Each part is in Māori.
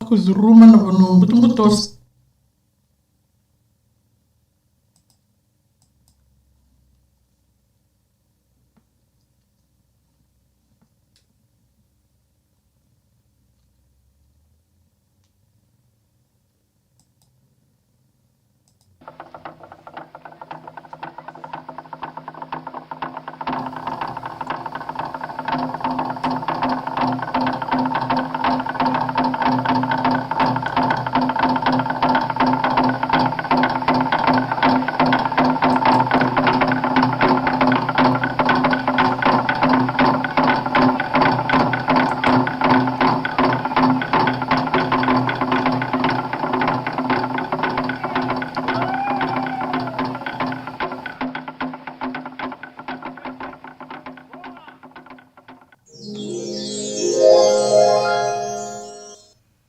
kuzuruma na vanu butumbutos.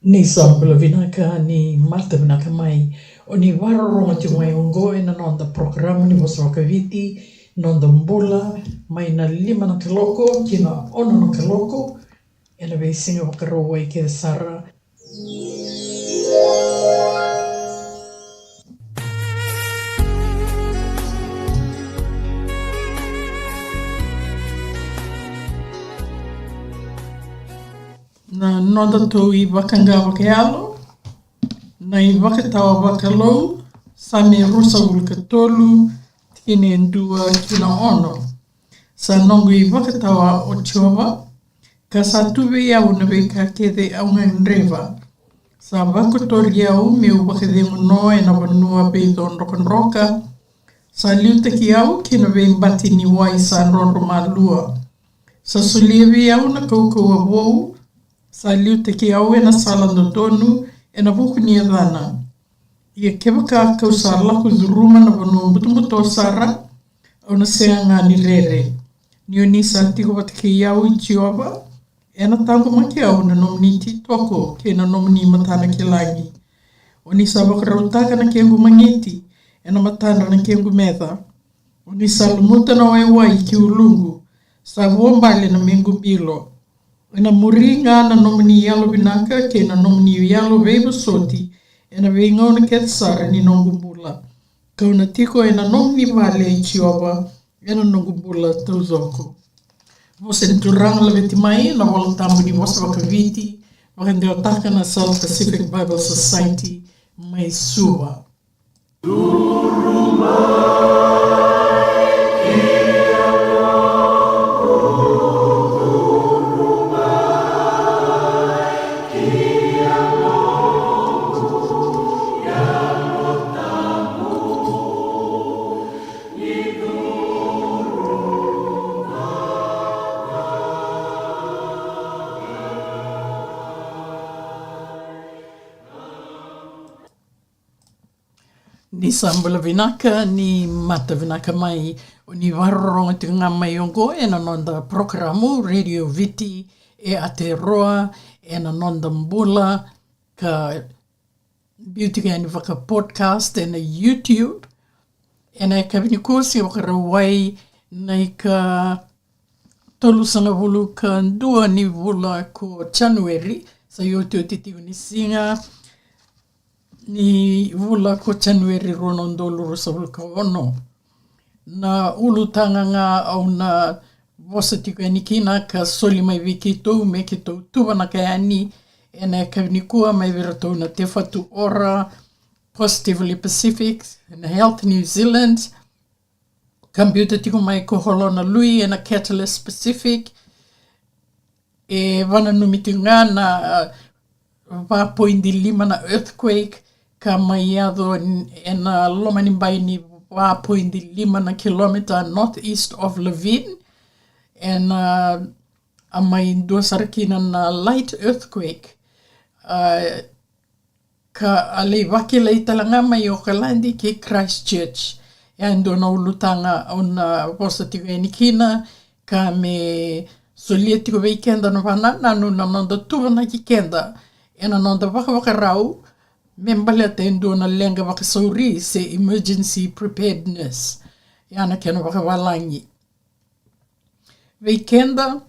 Ni sambula vinaka ni malta vinaka mai o ni wararonga te mai ongo e na nonda programa ni vosa vaka-Viti nonda mbula mai na 5 na kiloko ki na 1 na kiloko e na vei singa wakaroa i ke sara. Na nonda tau I wakanga wakealo, na I wakatawa wakalou, sa me rusa ulukatolu, tine ndua kina ono. Sa nongu I wakatawa o Tiowa, ka sa tuwe au na weka kede au ngai nreva. Sa wakatori au me wakade uno e na wanua peidon rokanroka, sa liutaki au kina wei mbati ni wai sa rondo malua. Sa suliwi au na kaukau wou, sa liu te ki au e na sala no tonu e na vuku ni adana. Ia kewa ka kau sa laku zuruma na wanu mbutumbuto sara au na sea ngā ni rere. Ni o ni sa tiko wata ki au I Tiowa e na tango maki au na nomini ti toko ke na nomini matana ki langi. O ni sa wakarautaka na kengu mangiti e na matana na kengu metha. O ni sa lumuta na waiwai ki ulungu sa vuambale na mengu bilo. Ena muringa na nomini yalo binaka ke na nomini yalo veiba soti ena veingau na ketsara ni NodaBula. Kau na tiko ena nomini vale I Tiowa ena NodaBula tauzoko. Vose ni turanga la veti mai na wala tambu ni vosa vaka-Viti wakande otaka na South Pacific Bible Society mai sua. Ni sambula vinaka, ni mata vinaka mai, o ni wararonga te ngā mai ongo, e na nonda programu, Radio Viti, e Aotearoa, e na nonda mbula, ka Beauty Gani Waka Podcast, e na YouTube, e na kawini kōsi o ka rawai, nei ka tolusanga wulu ka ndua ni wula ko January, sa i o te o te tiu ni singa, ni wula ko January ronondolu rosa wulka ono. Na Ulutaga ngā au na wasa tiko e nikina ka soli mai wiki tau me ki tau tuwana ka ani e na kawnikua mai wera tau na te whatu ora Positively Pacific na Health New Zealand kambiuta tiko mai ko holona lui e na Catalyst Pacific e wana numiti ngā na 1.5 na earthquake ka mai ado e na lomani bai ni 1.5 na kilomita northeast of Levin and a mai dua sarakina na light earthquake ka alei wake lei talanga mai o Kalandi ke Christchurch e ando na Ulutaga o na posa tiko e nikina ka me solia tiko vei kenda na wana nanu na nonda tuwana ki kenda e na nonda waka rau membale te ndo na lenga waka sauri se Emergency Preparedness e ana kena waka walangi vei kenda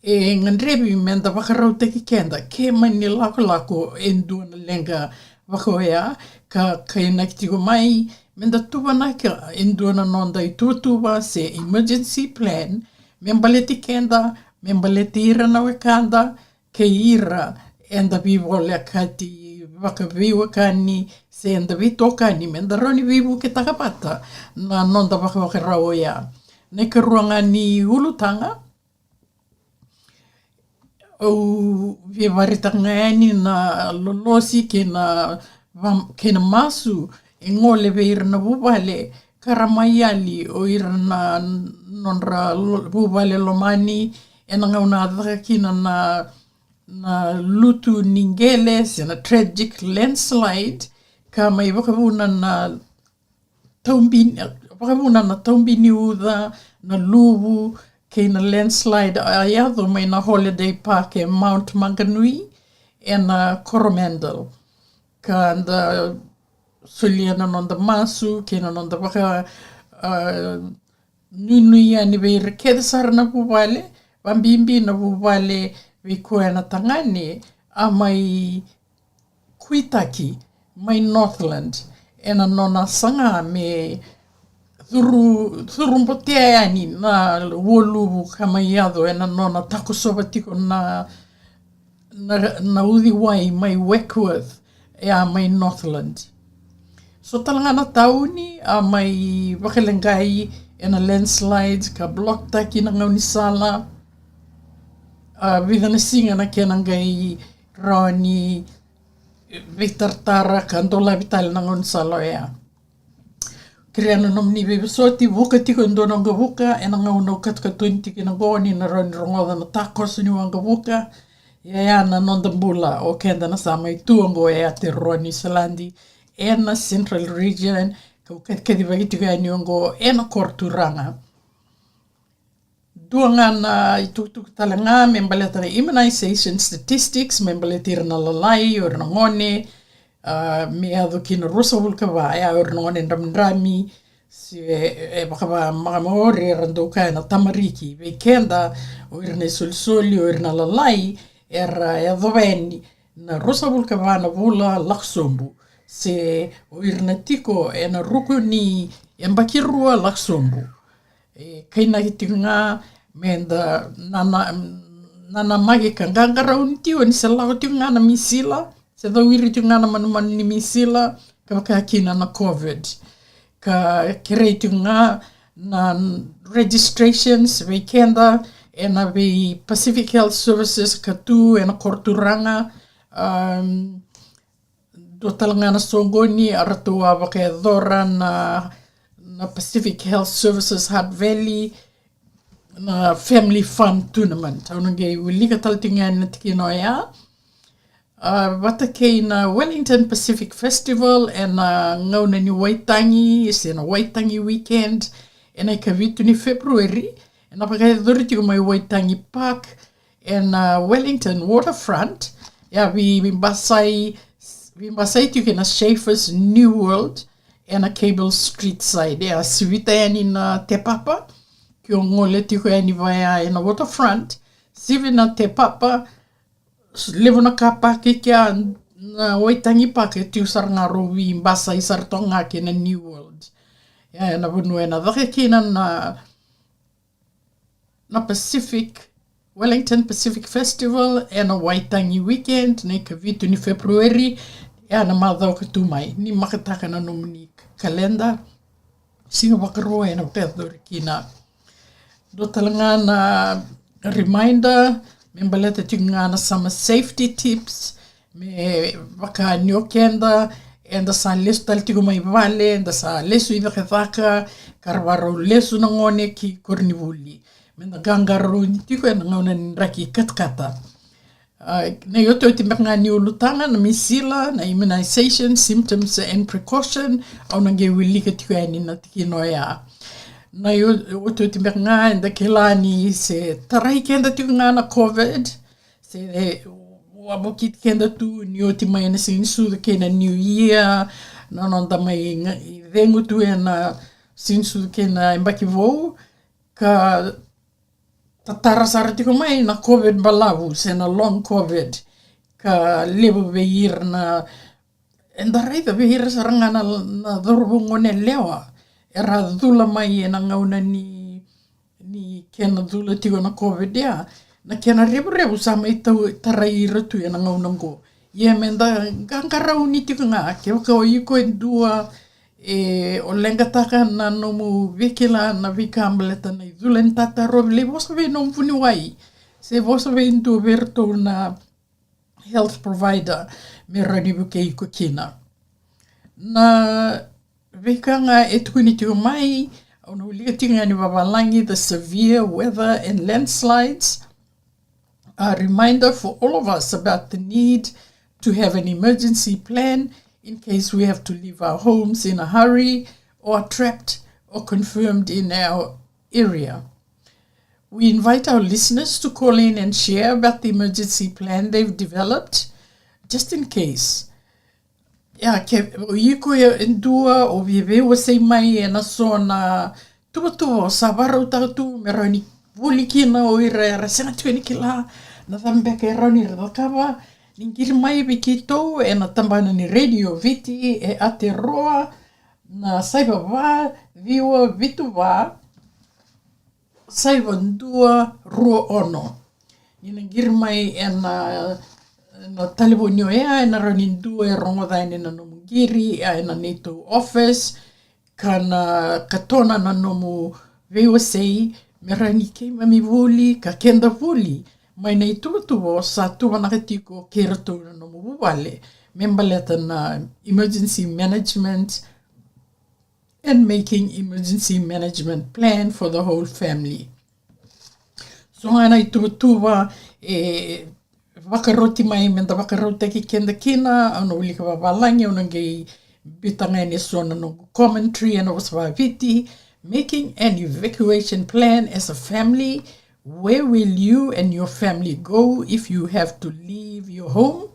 e ngandrebi menda wakarau teki kenda ke mani lako endua na lenga wakoea ka ina kitiko mai menda tuwa naka endua na nonda I tuwa se emergency plan membaleti kenda membaleti ira na wekanda ke ira enda vivo le kati wakaviwa kani se enda vitokani menda roni vivu ke takapata na nonda wakarau ya ne karuanga ni Ulutaga o vi varitangani na lolosi ke na masu e ngole veira na vuvale karamayali o ira na nonra vuvale lomani e na ngauna kina na lutu ningele se na tragic landslide ka mai vakavuna na taumbini uda na luvu ke na landslide aiado mai na holiday park e Mount Maunganui e na Coromandel. Ka anda suliana nonda masu, ke na nonda waka nui ani veira keda sara na vuvale, wambimbi na vuvale vikoe na tangani a mai kuitaki, mai Northland, e na nona sanga me thuru mpotea ani na woluvu kamaiado e na nona takosoba tiko na uthi wai mai Warkworth e a mai Northland. So talangana tauni a mai wakalengai e na landslides ka block taki na ngauni sala vidana singa na kena ngai rani vitartara ka ndola vital na ngauni sala ea. Kriana nomni bebesoti vuka tiko ndona nga vuka e na ngauna ukatka 20 kina goni na rani rongoda na takos ni wanga vuka ya na NodaBula o kenda na sama I tuango e Aotearoa New Zealand e na Central Region ka ukatkadi vagitiko e niongo e na Korturanga. Duanga na itutuk talanga membaleta na immunization statistics membaleta na lalai o na ngone me ado kina rosa vulkava e o na ngone ndramdrami se e bakaba magamore randoka na tamariki vekenda o na solsoli o na lalai era e doveni na rosa vulkava na vula laksombu se o na tiko e na ruku ni embakirua laksombu e kaina hitinga menda nana magi kangangara untio ni sala utinga na misila se do wiri tinga na manu ni misila ka kina na covid ka kireitinga na registrations weekenda e na vi Pacific Health Services ka tu e na Korturanga do talanga na songoni aratua wake dora na Pacific Health Services Hutt Valley na Family Fun Tournament. Aunange wilika taltinga na tikino ya. Wata kei na Wellington Pacific Festival e na ngauna ni Waitangi, se na Waitangi weekend e na ikavitu ni February e na pakaidori tiko mai Waitangi Park e na Wellington Waterfront ya vimbasai tiko na Schaefer's New World e na Cable Street side e a sivita yani na Te Papa ki o ngole tiko yani vaya e na Waterfront sivi na Te Papa levo na kapa ke kia na Waitangi Park e tiu sarangaro vi mbasa I sartonga ke na New World ya na vunu e na dhake kina na Pacific Wellington Pacific Festival e na Waitangi weekend na ikavitu ni February ya na madhau katumai ni makataka na nomini kalenda singa wakaroa e na pethori kina do talanga na reminder membaleta tinga na sama safety tips me waka niokenda enda sa lesu tal tigo mai vale enda sa lesu I vaka karvaro lesu na ngone ki kornivuli menda gangaro ni tigo ena ngauna ni raki katkata na yoto timbanga ni Ulutaga na misila na immunization symptoms and precaution au nange wilika tigo eni na tikino ya na yoto timbanga enda kelani se tarai kenda tigo na covid se wabokit kenda tu ni oti mai na sinsu ke na new year na nonda mai vengu tu na sinsu ke na embaki vou ka tatara saratiko mai na COVID balavu, se na long COVID, ka lewa veir na, enda reida veir saranga na dorobongone lewa, era dhula mai e na ngauna ni kena dhula tiko na COVID ya, na kena rebu sama i tarai ratu e na ngauna ngo. Ia menda gangarau ni tiko ngā, ke waka o iko e dua, o lengataka na nomu vekila na vikambaleta na dhula ni tata rovi, le vosa vei nomu puni wai, se vosa vei ndu verto na health provider me rani buke iko kina. Na vekanga e tukuni tiko mai, ona ulika tinga ni wawalangi, the severe weather and landslides, a reminder for all of us about the need to have an emergency plan in case we have to leave our homes in a hurry or are trapped or confirmed in our area. We invite our listeners to call in and share about the emergency plan they've developed, just in case. Ia, o iko e ndua o viewe sei mai e na so na tuwa sa varau tatu me rauni vulikina o ira senga tueni ki la na thambeka e rauni rakawa ningiri mai biki tau e na tambana ni radio Viti e Aotearoa na saiva wā viwa vitu wā saiva ndua rua ono. Nina ngiri mai e na talibonio ea e na rauni ndua e rongodhaine na nomu ngiri e na NATO office ka na katona na nomu viwa sei me rauni kei mami vuli ka kenda vuli mai nei tuwa sa tuwa nakatiko ke rato na nomu wale membaleta na emergency management and making emergency management plan for the whole family. So ana tuwa e wakaroti mai menda wakaroti ki kenda kina ana ulika wawalangi ona ngei bitanga ene sona no commentary and was vaka-Viti, making an evacuation plan as a family. Where will you and your family go if you have to leave your home?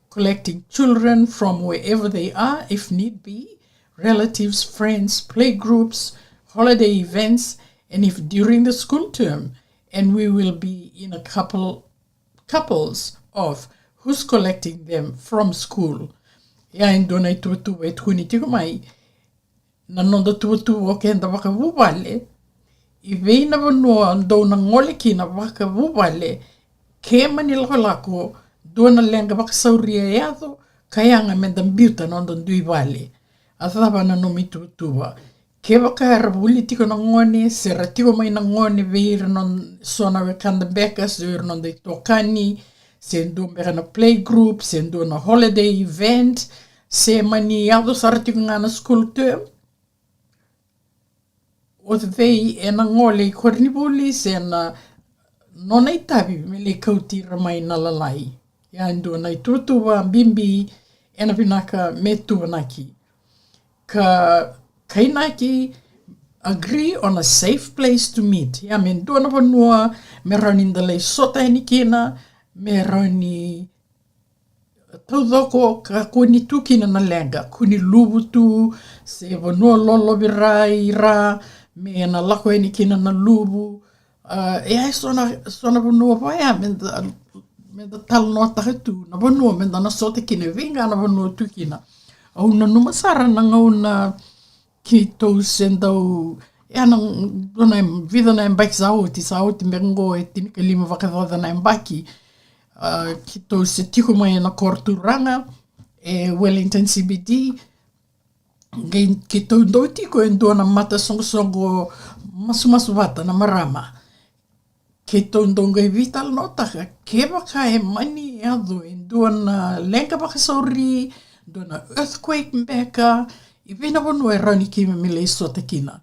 Collecting children from wherever they are, if need be, relatives, friends, playgroups, holiday events, and if during the school term, and we will be in a couples of who's collecting them from school. Ia indona I tuwa e tukuni tiko mai, na nonda tuwa o kenda waka wubale, I veina vanua andou na ngole ki na waka wubale, ke mani lako dona lenga waka sauria e ado, kayanga menda mbiuta na onda ndui wale. Athava na nomi tuwa. Ke waka ravuli tiko na ngone, sera tiko mai na ngone veira non sona we kanda beka, se veira non de tokani, se ndu mbeka na playgroup, se ndu na holiday event, se mani ado sara tiko nga na school term, o te vei e na ngole I kornibuli se na nona I tabi me le kautira mai na lalai. Ia ndu na I tuwa bimbi e na pinaka me tuwanaki. Ka kainaki agree on a safe place to meet. Ia me ndu na vanua me rauni ndalei sota heni kina, me rauni taudoko ka kuni tukina na lenga, kuni lubutu, se vanua lolo virai ra, me na lako heni kina na lubu. Ia sona vanua vaya, me da tal nota hatu, na vanua, me da na sota kina vinga na vanua tukina. Au na numasara na ngauna ki tau sendau, ia na vida na mbaki sa auti mengo e tinika lima wakadada na mbaki, ki tau se tiko mai na korturanga, e Wellington CBD, ki tau ndau tiko e ndua na mata songo masu wata na marama. Ke tau ndau ngai vital notaka, ke waka e mani e ado, e ndua na lenga waka sauri, ndua na earthquake mbeka, I vena wanu e rauni ki me mele sota kina.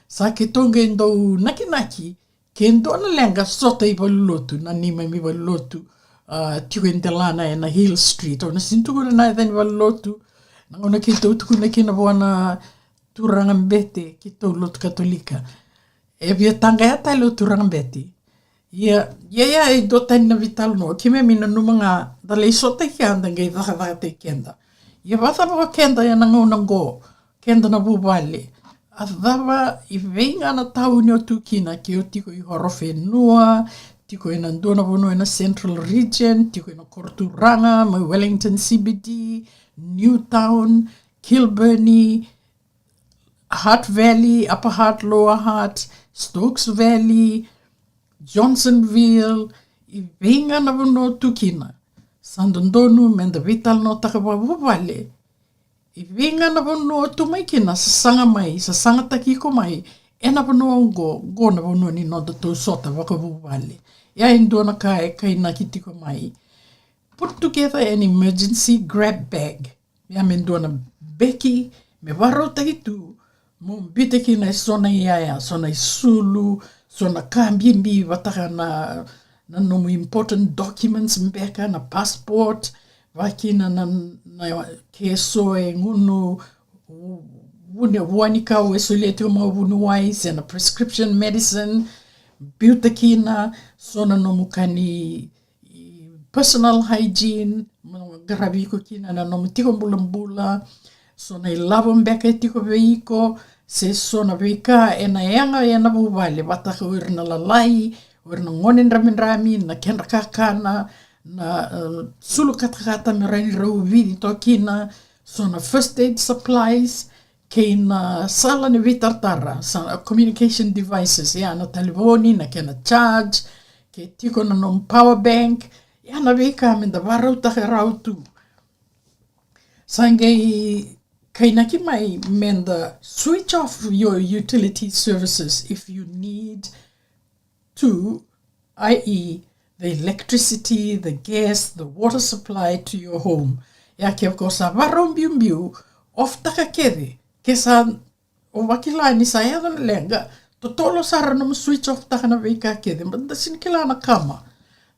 Sa ke tonga e ndau naki, ke ndua na lenga sota I walulotu, na nima mi walulotu, tiko e ndelana e na Hill Street, o na sintuku na e dhani walulotu, na ona ki tau tuku na kina wana turanga mbete, ki tau lotu katolika. E via tanga ya tai lo turanga mbete. Ia e do tani na vital no, ki me mina numanga, dale I sota ki anda ngai dhaka te kenda. Ia wata waka kenda ya nangau nango, kenda na bubale. a dhawa I veinga na tauni o tukina ke o tiko I horofe nua, tiko ina ndona vono ina Central Region, tiko ina Korturanga, mai Wellington CBD, Newtown, Kilburnie, Hart Valley, Upper Hart, Lower Hart, Stokes Valley, Johnsonville, I veinga na vono o tukina. Sandondonu menda vital no takawawale. I vinga na vono o tumaikina sa sanga mai, sa sanga takiko mai, e na vono go na vono ni no da tau sota wakavuwale. Ia indona kai na kitiko mai. Put together an emergency grab bag. Ia mendona beki, me waro takitu, mo mbite kina I sona ia, sona I sulu, sona kambimbi wataka na nomu important documents mbeka na passport, wakina na keso e ngunu wanika o esolete o mawunu wais and a prescription medicine, biutakina, sona nomu kani personal hygiene, garabiko kina na nomu tiko mbula, sona I lavo mbeka e tiko veiko, se sona veika e na eanga e na buwale, wataka o irna lalai, o irna ngonin rami, na kenra kakana, na sulu katakata me raini rau vidi tokina, so na first aid supplies, ke na sala ni vitartara, communication devices, ya na telefoni, na kena charge, ke tiko na nom power bank, ya na vika menda varau take rau tu. Sange kainaki mai menda switch off your utility services if you need to, i.e. the electricity, the gas, the water supply to your home. Ya ke ko sa varong biu of taka kede, ke sa o wakila ni sa ya lenga, totolo sara no switch off taka na vika kede, but sin kila na kama.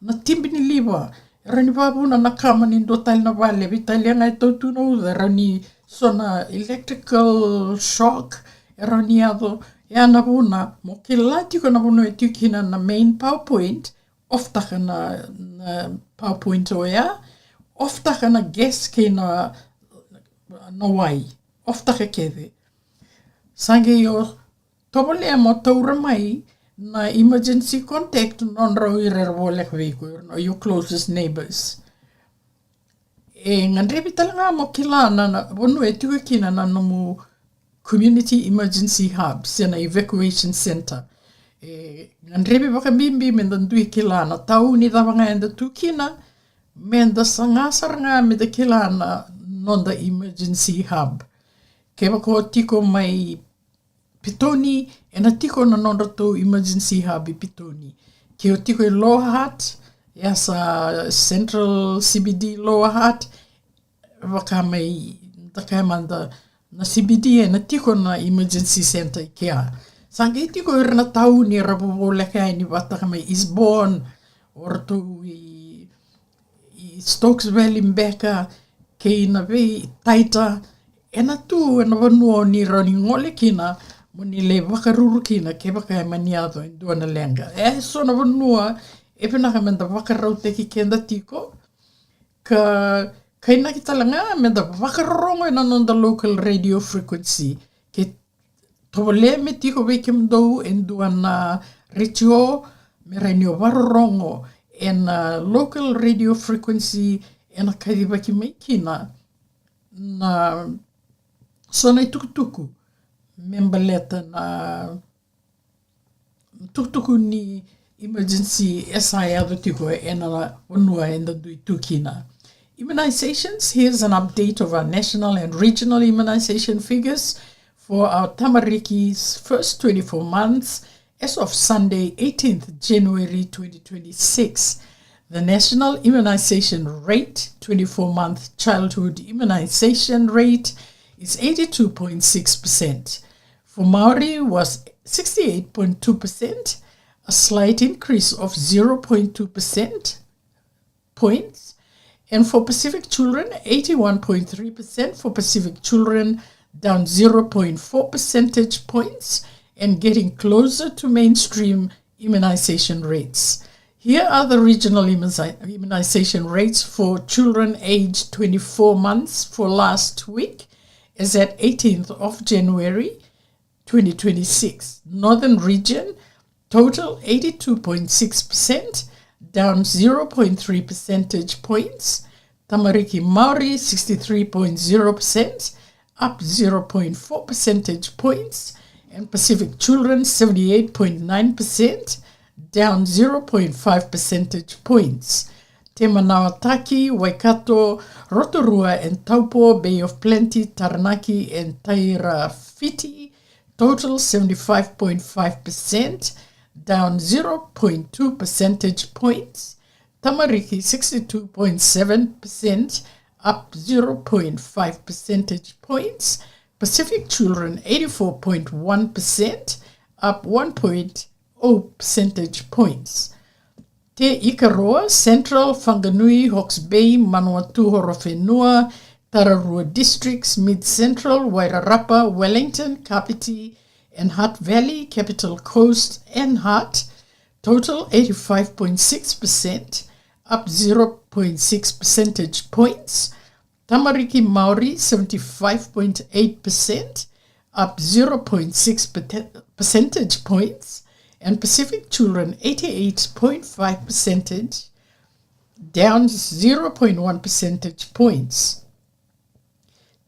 Na timbi ni liwa, rani babuna na kama ni dotal na vale, vitalia ngai tautu na uda, rani sona electrical shock, rani ado, ya na buna, mo kila tiko na bunu etikina na main PowerPoint, of taka na PowerPoint o ya, of taka na gas ke na wai, of taka kede. Sange yo, tobole mo taura mai, na emergency contact non rau I rerwo lek veiko, no your closest neighbors. E ngandrebi talanga mo kila na wonu e tuwe kina na nomu community emergency hub, sena evacuation center. E ngandrebi waka bimbi menda ndui kila na tau ni dawanga enda tukina, menda sangasaranga menda kila na non the emergency hub. Ke wako tiko mai Pitoni, e na tiko na nonda tō emergency hub I Pitoni. Ke o tiko I Lower Hart, ia sa Central CBD Lower Hart, waka mai, takai manda, na CBD e na tiko na emergency center I kea. Sanga I tiko I rana tau ni rabobo leka ni wataka mai Eastbourne, orto I Stokes Valley mbeka, ke ina vei taita, e na tu e na vanua ni rani ngole kina, moni le wakaruru kina ke waka e maniado I duana lenga. E so na vanua, e penaka menda wakarau teki kenda tiko, ka ina ki talanga menda wakarongo ina non the local radio frequency, ke tole me tiko weke mdou e duana retio, me renio warorongo, en local radio frequency, ena kairiwaki mai kina, na sona I tukutuku, member letter na tukutuku ni emergency SI ado tiko ena onua enda dui tukina. Immunizations, here's an update of our national and regional immunization figures for our Tamariki's first 24 months as of Sunday, 18th January 2026. The national immunization rate, 24-month childhood immunization rate, is 82.6%. For Maori was 68.2%, a slight increase of 0.2% points. And for Pacific children, 81.3%. For Pacific children, down 0.4 percentage points and getting closer to mainstream immunization rates. Here are the regional immunization rates for children aged 24 months for last week, as at 18th of January. 2026. Northern region, total 82.6%, down 0.3 percentage points. Tamariki Maori, 63.0%, up 0.4 percentage points. And Pacific Children, 78.9%, down 0.5 percentage points. Te Manawataki, Waikato, Rotorua and Taupo, Bay of Plenty, Taranaki and Vaka-Viti, total 75.5%, down 0.2 percentage points. Tamariki 62.7%, up 0.5 percentage points. Pacific Children 84.1%, up 1.0 percentage points. Te Ikaroa, Central, Maunganui, Hawke's Bay, Manawatu, Horowhenua, Tararua Districts, Mid-Central, Wairarapa, Wellington, Kapiti, and Hutt Valley, Capital Coast, and Hutt, total 85.6%, up 0.6 percentage points. Tamariki Maori, 75.8%, up 0.6 percentage points. And Pacific Children, 88.5%, down 0.1 percentage points.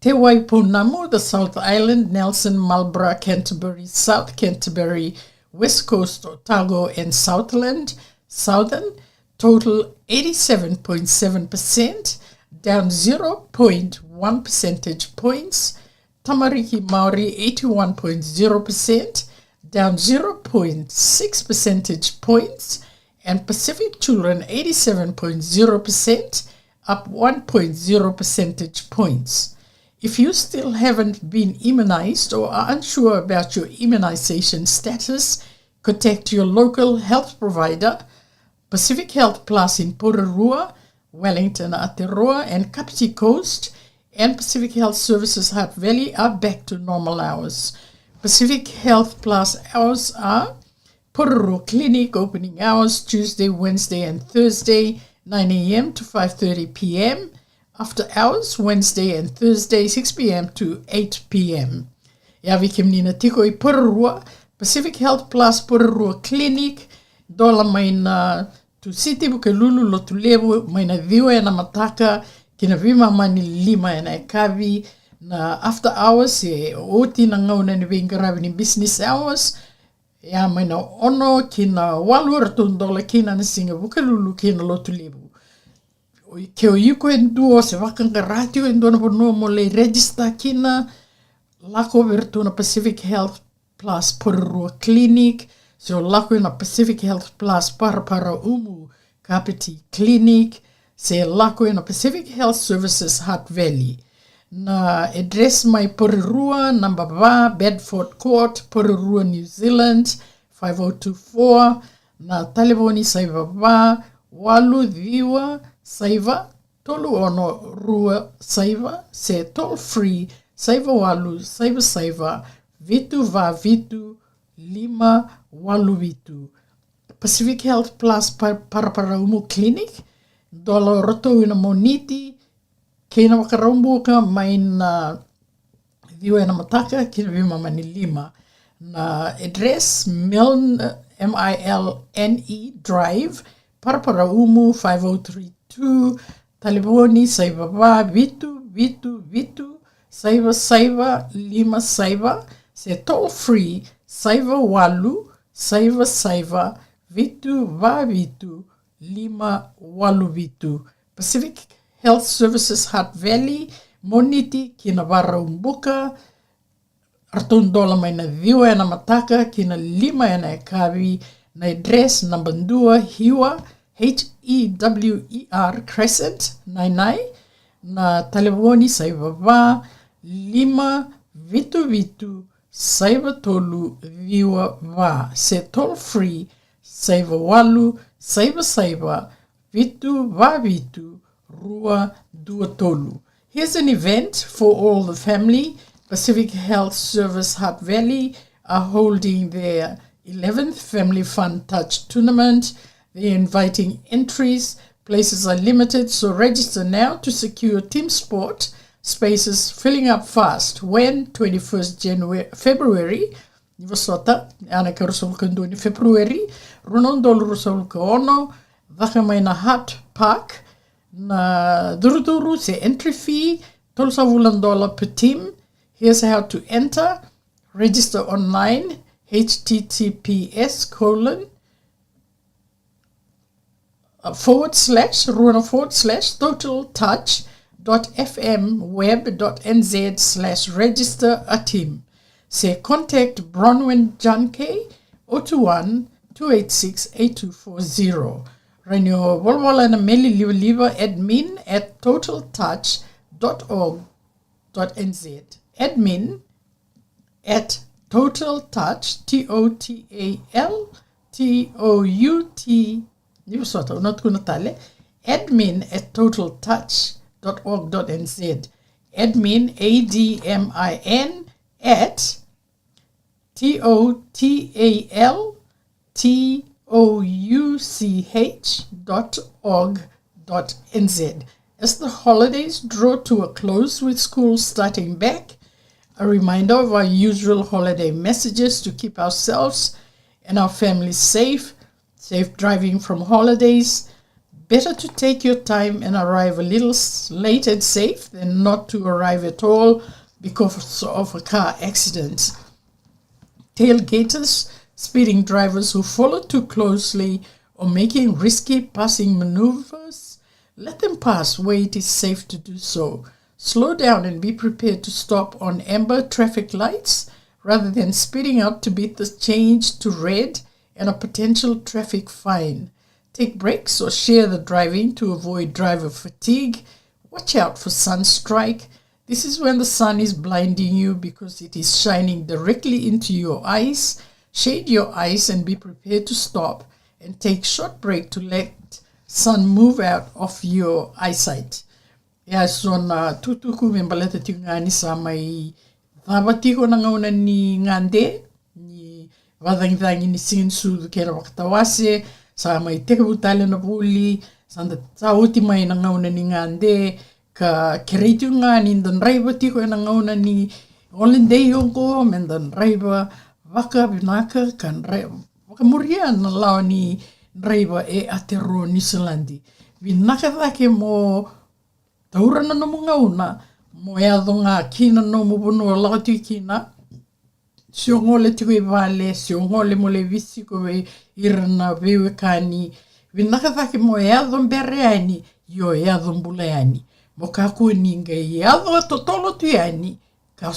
Te Waiponamu, the South Island, Nelson, Marlborough, Canterbury, South Canterbury, West Coast, Otago, and Southland, Southern, total 87.7%, down 0.1 percentage points. Tamariki Maori, 81.0%, down 0.6 percentage points, and Pacific Children 87.0%, up 1.0 percentage points. If you still haven't been immunized or are unsure about your immunization status, contact your local health provider. Pacific Health Plus in Pororua, Wellington, Aotearoa, and Kapiti Coast, and Pacific Health Services Hutt Valley are back to normal hours. Pacific Health Plus hours are Pororua Clinic opening hours Tuesday, Wednesday and Thursday 9 a.m. to 5:30 p.m. After hours Wednesday and Thursday 6 p.m. to 8 p.m. Yavi Kimnina Tiko I Pororua, Pacific Health Plus Pororua Clinic, Dola Maina tu City Bukelulu Lotulevu, Maina Viwa na Mataka, Kina Vima Mani Lima na Kavi, na after hours e oti na ngau na ni vingaravi ni business hours ya maina ono kina walura tundola kina na singa bukalulu kina lotu lebu ke o yuko enduo se wakanga ratio endona bono mo le register kina lako vertu na Pacific Health Plus Pororua Clinic so lako na Pacific Health Plus para umu Kapiti Clinic se lako na Pacific Health Services Hutt Valley. Na address my Pororua, number ba, Bedford Court, Pororua, New Zealand, 5024. Na telefoni saiva ba, walu viwa saiva, tolu ono rua saiva, se toll free, saiva walu, saiva, vitu va vitu, lima walu vitu. Pacific Health Plus Paraumu Clinic, dola roto ina moniti, kina wakarambuka maina viwa na mataka kina vima mani lima na address Milne Drive Paraumu 5032 telefoni saiva ba vitu saiva lima saiva se toll free saiva walu saiva vitu va vitu lima walu vitu. Pacific Health Services Hutt Valley, moniti kina waraumbuka, artondola mai na viwa na mataka kina lima na kavi na address number 2 Hiwa HEWER Crescent 99 na telefoni saiva va lima vitu saiva tolu viwa va se toll free saiva walu saiva vitu va vitu Rua Dua Tolu. Here's an event for all the family. Pacific Health Service Hutt Valley are holding their 11th Family Fun Touch Tournament. They're inviting entries. Places are limited, so register now to secure team sport spaces filling up fast when 21st February ni vasota, ana ka rusawulka ndoni February, runo ndolu rusawulka ono, vaka mai na Hart Park, na duruduru se entry fee, $12 per team. Here's how to enter. Register online, https://totaltouch.fmweb.nz/register-a-team. Say contact Bronwyn Junke 021-286-8240. Renyo Wolwola na Meli Liva admin at totaltouch.org.nz. Admin at totaltouch, admin at totaltouch.org.nz. Admin, ADMIN at totaltouch.org.nz. As the holidays draw to a close with school starting back, a reminder of our usual holiday messages to keep ourselves and our families safe driving from holidays. Better to take your time and arrive a little late and safe than not to arrive at all because of a car accident. Tailgaters, speeding drivers who follow too closely or making risky passing maneuvers, let them pass where it is safe to do so. Slow down and be prepared to stop on amber traffic lights rather than speeding up to beat the change to red and a potential traffic fine. Take breaks or share the driving to avoid driver fatigue. Watch out for sunstrike. This is when the sun is blinding you because it is shining directly into your eyes. Shade your eyes and be prepared to stop and take short break to let sun move out of your eyesight. Ya so na tutuku membaleta tingani sa mai thabatiko na ngauna ni ngande ni vadangdangi ni sinsu kera wakatawase sa mai tekabutale na puli sanda sauti mai na ngauna ni ngande ka kereitu ngani ndan raiba tiko na ngauna ni olendei yonko mendan raiba vaka binaka kan vaka muria na lao ni raiba e Aotearoa New Zealandi binaka vake mo taurana no ngauna mo eado ngā kina no mubono lagatu kina siongole tiko I vale siongole mo le visi ko ve irana vewe kani vinaka vake mo eado mbere ani yo eado mbule ani mo kaku ninga eado totolo tu ani ka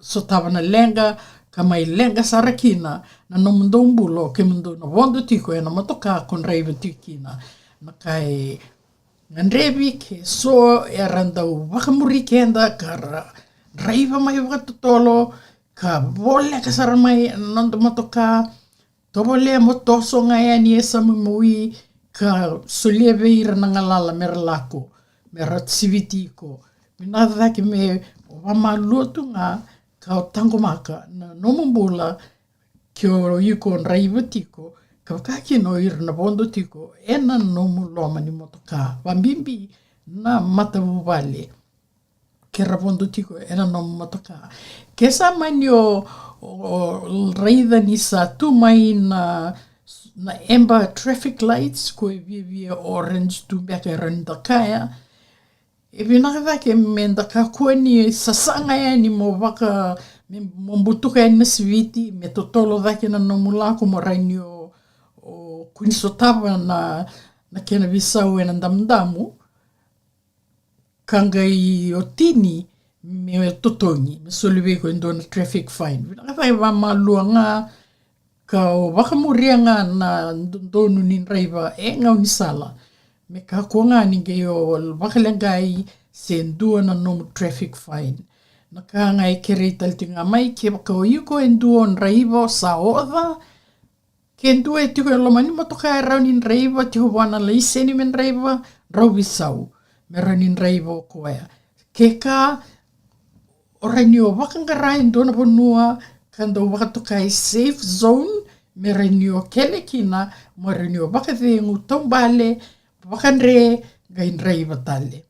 so tavana lenga kamai lenga sarakina na no mundo mbulo ke mundo na wondo tiko na motoka kon reiva tikina na kai Nandrebi ke so eranda wakamuri kenda kara driver mai wakatutolo ka bole ka saramai nondo motoka tobole motoso ngaya ni esa mui ka solieve ira nangalala merlako meratsiviti ko minada ke me wamalutu nga ka tangomaka na NodaBula kyo yuko driver tiko kaki no ir na bondo tiko ena no muloma ni motoka wambimbi na matavu vale ke rabondo tiko ena no motoka kesa manyo reida ni sa tu mai na amber traffic lights ko via orange tu beka renda kaya e vinaka ke menda ka koni sasanga ya ni mo vaka mo mbutuka ni sviti me totolo vake na no mulako mo ranyo o kunisotava na kena visau e na ndamdamu kanga I o tini me totongi me soliwe ko ndona traffic fine vinaka va malua nga ka o wakamuria nga na ndonu ni raiva e nga unisala me ka kuanga ni ge o wakalengai se ndua na no traffic fine na ka nga e kere taltinga mai ke ka o yuko enduo raiva sa ova Kendu e tiko lomani motoka e raunin reiva tiko wana leiseni men reiva rauvisau me raunin reiva koea. Keka orani o wakangarai ndona ponua kando wakatoka e safe zone me rani o kelekina mo rani o wakavengu tombale wakanre gain reiva tale.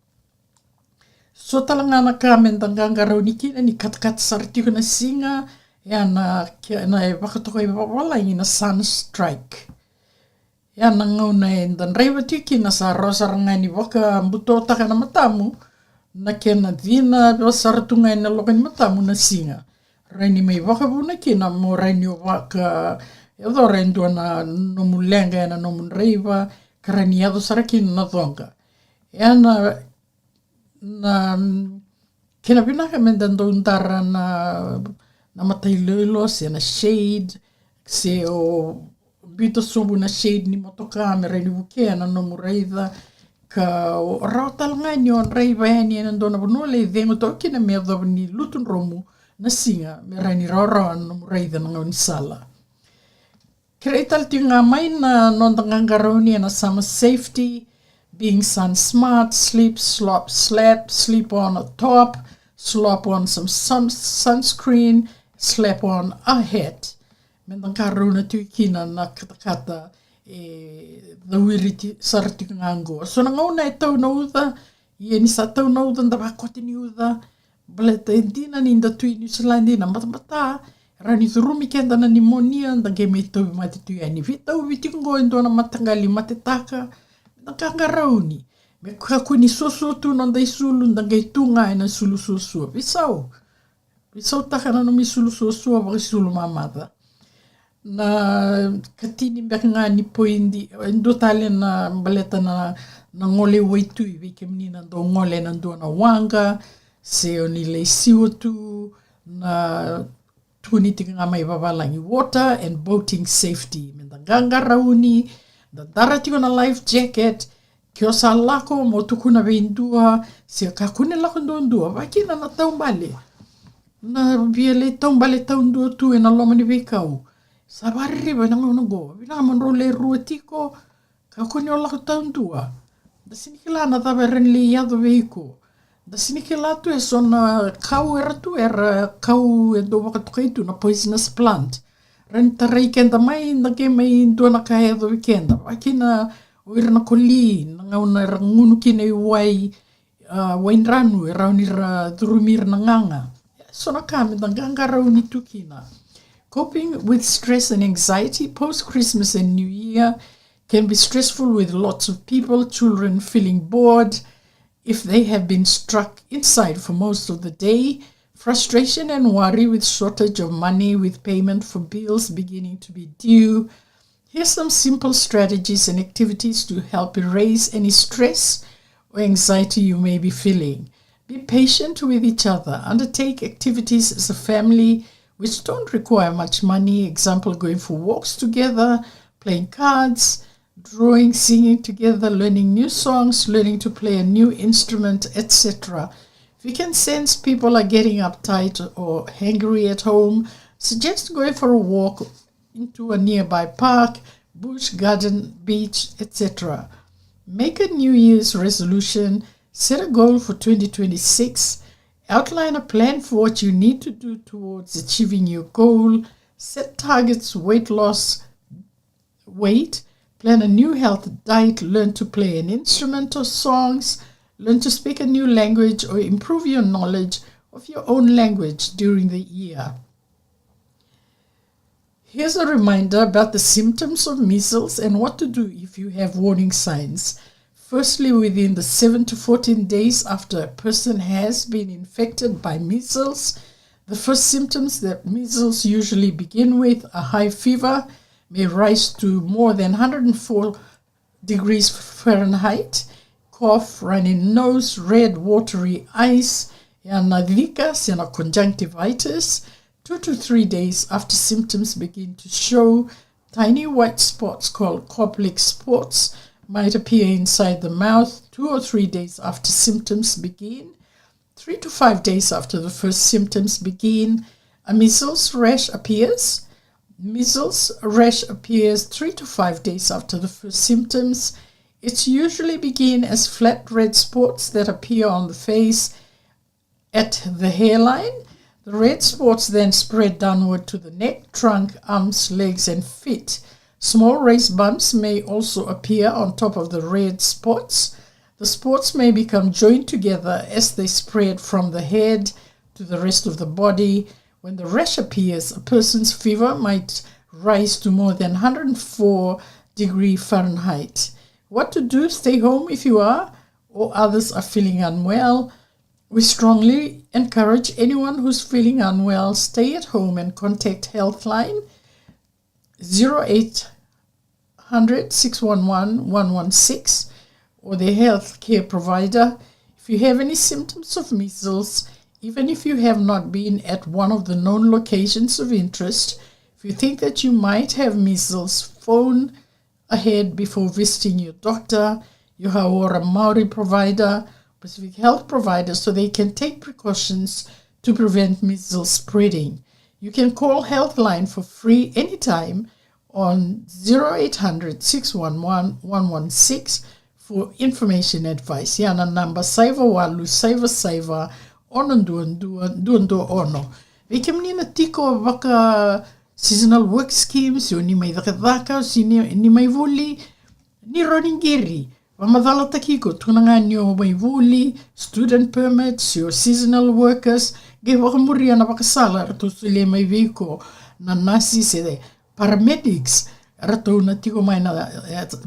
So talangana ka mentanganga raunikina ni katkat sartiko na singa Ia na e wakatoko e wawala i na sunstrike. Ia na ngauna e ndan reiwa tiki na sa rosaranga ni waka mbutotaka na matamu na kena dhina wasaratunga na loka ni matamu na singa. Raini mai waka vuna kina mo raini o waka edo rendo na nomu lenga na nomu reiwa karani ado sarakina na dhonga. Ia na kena pinaka mendando undara na matailolo se na shade se o bito sobu na shade ni motoka me reini wukea na nomu reitha ka o rautal ngani on reiva yani ena ndona bonole vengo toki na me adho ni lutun romu na singa me reini raura nomu reitha na ngau ni sala. Kreital tinga mai na nondangangarauni na summer safety, being sun smart, sleep on a top, slop on some sunscreen, slap on a hat. Mendang karuna tuikina na kata the wiriti sarti ngango. So na ngauna e tau na uda, ie ni sa tau na uda nda wakoti ni uda, baleta indina ni nda tui New Zealand na matamata, rani thurumi kenda na pneumonia, nda ke me tau mati tui ani vitau vitingo endo na matangali matetaka, nda kangarauni. Me kakuni soso tu nda isulu nda ke tunga ina sulu soso. Visau takana no mi sulu soso wa sulu mamada. Na katini mbeka ni poindi ndo tale na baleta na ngole waitu i wike mnina ndo ngole na ndo na wanga se oni le siwo tu na tuni tinga mai wawalangi water and boating safety menda ganga rauni da daratiko na life jacket kio sa lako mo tukuna veindua se kakune lako ndondua wakina na taumbale na biele taumbale taundua tu na loma ni vikau sabari ba nang go bina manrole ruatiko ka kunyo la taundua da sinikila na taberen li yado veiko da sinikila tu sona kau kau do wakatu na poisonous plant ren tarai kenda mai na ke mai do na ka do weekenda akina oira na koli na una ngunu kine wai wainranu rauni ra durumir na nganga sona kame da ganga rauni tukina. Coping with stress and anxiety post-Christmas and New Year can be stressful with lots of people, children feeling bored if they have been stuck inside for most of the day, frustration and worry with shortage of money with payment for bills beginning to be due. Here's some simple strategies and activities to help erase any stress or anxiety you may be feeling. Be patient with each other. Undertake activities as a family which don't require much money. Example, going for walks together, playing cards, drawing, singing together, learning new songs, learning to play a new instrument, etc. If you can sense people are getting uptight or hangry at home, suggest going for a walk into a nearby park, bush, garden, beach, etc. Make a New Year's resolution, set a goal for 2026, outline a plan for what you need to do towards achieving your goal, set targets, weight loss, plan a new health diet, learn to play an instrument or songs, learn to speak a new language or improve your knowledge of your own language during the year. Here's a reminder about the symptoms of measles and what to do if you have warning signs. Firstly, within the 7 to 14 days after a person has been infected by measles, the first symptoms that measles usually begin with are high fever, may rise to more than 104 degrees Fahrenheit, cough, runny nose, red watery eyes, and vika, and conjunctivitis. 2 to 3 days after symptoms begin to show, tiny white spots called Koplik spots might appear inside the mouth. 2 or 3 days after symptoms begin. 3 to 5 days after the first symptoms begin, a measles rash appears. Measles rash appears 3 to 5 days after the first symptoms. It's usually begin as flat red spots that appear on the face at the hairline. The red spots then spread downward to the neck, trunk, arms, legs, and feet. Small raised bumps may also appear on top of the red spots. The spots may become joined together as they spread from the head to the rest of the body. When the rash appears, a person's fever might rise to more than 104 degrees Fahrenheit. What to do? Stay home if you are, or others are feeling unwell. We strongly encourage anyone who's feeling unwell, stay at home and contact Healthline 0800 611 116 or their healthcare provider. If you have any symptoms of measles, even if you have not been at one of the known locations of interest, if you think that you might have measles, phone ahead before visiting your doctor, your Hauora Maori provider, Pacific Health provider, so they can take precautions to prevent measles spreading. You can call Healthline for free anytime on 0800 611 116 for information advice. Yana number saiva walu saiva ono duandua ono. Veke menina tiko vaka seasonal work schemes, o ni mai vaka o si ni mai vuli, ni roningeri. Vamadhala takiko, tunanga nyo mai vuli, student permits, your seasonal workers, ge wakamuri ana vakasala, rato sile mai viko, na nasi se paramedics, rato na tiko mai na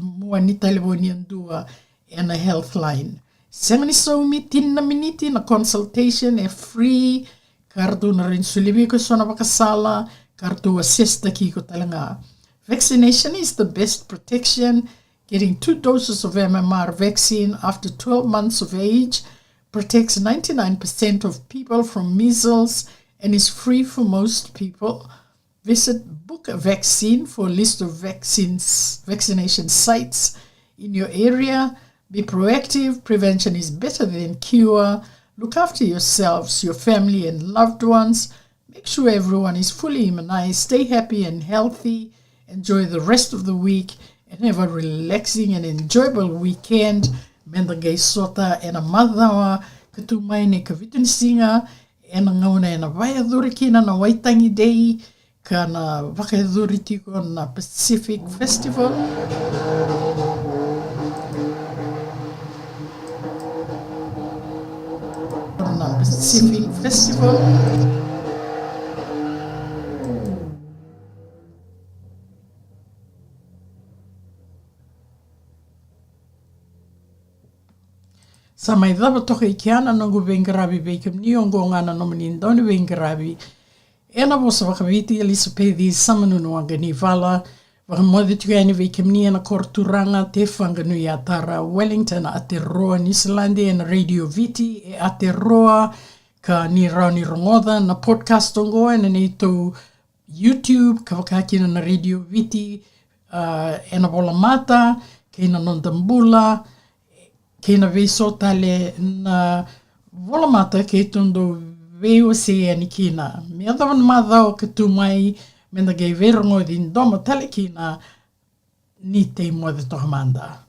mua ni telefoni andua and a Healthline. 70 tina miniti na consultation e free, karto na rin sulibi ko so na vakasala, karto assist takiko talanga. Vaccination is the best protection. Getting 2 doses of MMR vaccine after 12 months of age protects 99% of people from measles and is free for most people. Visit Book a Vaccine for a list of vaccination sites in your area. Be proactive. Prevention is better than cure. Look after yourselves, your family, and loved ones. Make sure everyone is fully immunized. Stay happy and healthy. Enjoy the rest of the week and have a relaxing and enjoyable weekend. Menda gai sota e na madhawa katu mai ne ka vitunisinga e na ngauna e na waiadhuri kina na Waitangi Day ka na wakaidhuri tiko na Pacific Festival. Na Pacific Festival. Sa mai dhaba toka I kiana nongo vengarabi veikum ni ongo ngana nomanin doni vengarabi. Ena vosa vaka-Viti Elisabeth samanunu anga ni vala. Vaka moði tuka ni veikum ni ena korturanga te Maunganui atara Wellington Aotearoa New Zealand ena Radio Viti e Aotearoa ka ni rauni rongoda na podcast ongo ena nei tau YouTube ka wakakina na Radio Viti ena vola mata ka ina NodaBula kena veso tale na vola mata ke tundo veo se ani kina. Me adawan madao ke tu mai mena gei verongo din doma tale kina ni te mo de tohamanda.